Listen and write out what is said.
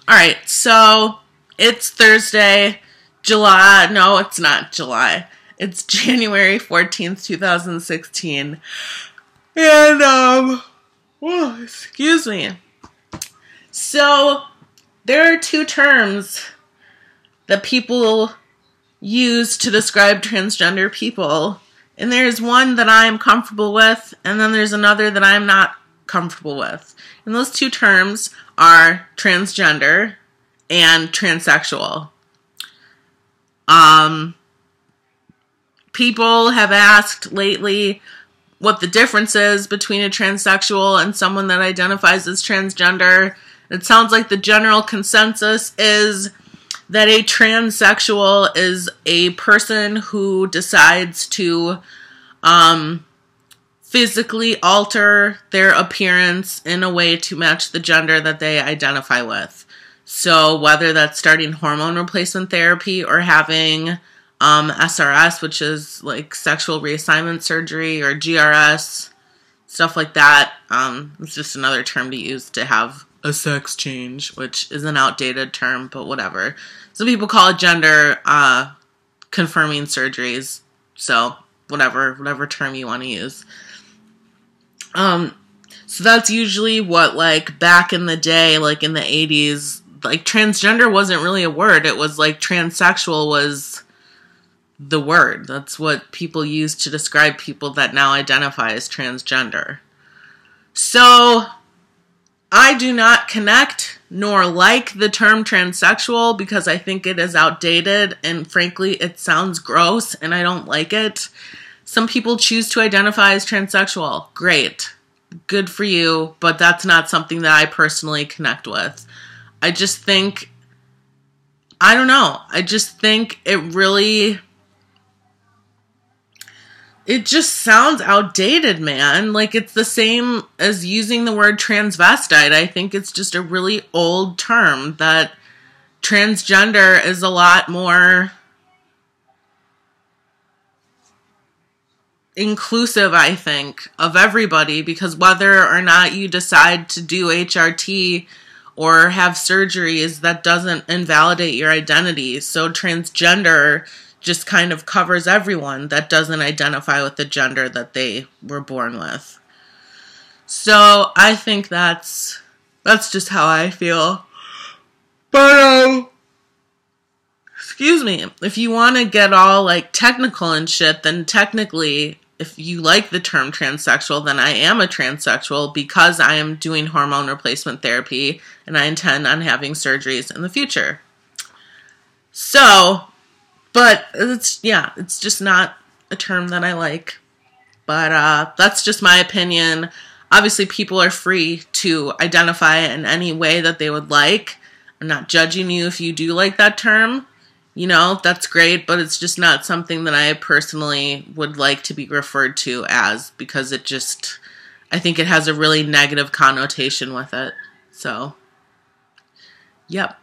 All right, so it's Thursday, July. No, it's not July. It's January 14th, 2016. And, excuse me. So, there are two terms that people use to describe transgender people. And there's one that I am comfortable with, and then there's another that I'm not comfortable with. And those two terms are transgender and transsexual. People have asked lately what the difference is between a transsexual and someone that identifies as transgender. It sounds like the general consensus is that a transsexual is a person who decides to physically alter their appearance in a way to match the gender that they identify with. So whether that's starting hormone replacement therapy or having SRS, which is like sexual reassignment surgery, or GRS, stuff like that. It's just another term to use to have a sex change, which is an outdated term, but whatever. Some people call it gender confirming surgeries. So whatever term you want to use. So that's usually what, like, back in the day, like in the 80s, like transgender wasn't really a word. It was like transsexual was the word. That's what people use to describe people that now identify as transgender. So I do not connect nor like the term transsexual because I think it is outdated and frankly it sounds gross and I don't like it. Some people choose to identify as transsexual. Great. Good for you, but that's not something that I personally connect with. I just think, I don't know. I just think it just sounds outdated, man. Like, it's the same as using the word transvestite. I think it's just a really old term, that transgender is a lot more inclusive, I think, of everybody, because whether or not you decide to do HRT or have surgeries, that doesn't invalidate your identity. So transgender just kind of covers everyone that doesn't identify with the gender that they were born with. So I think that's just how I feel. But excuse me, if you want to get all like technical and shit, then technically, if you like the term transsexual, then I am a transsexual because I am doing hormone replacement therapy and I intend on having surgeries in the future. So, but it's just not a term that I like. But that's just my opinion. Obviously, people are free to identify in any way that they would like. I'm not judging you if you do like that term. You know, that's great, but it's just not something that I personally would like to be referred to as, because I think it has a really negative connotation with it. So, yep.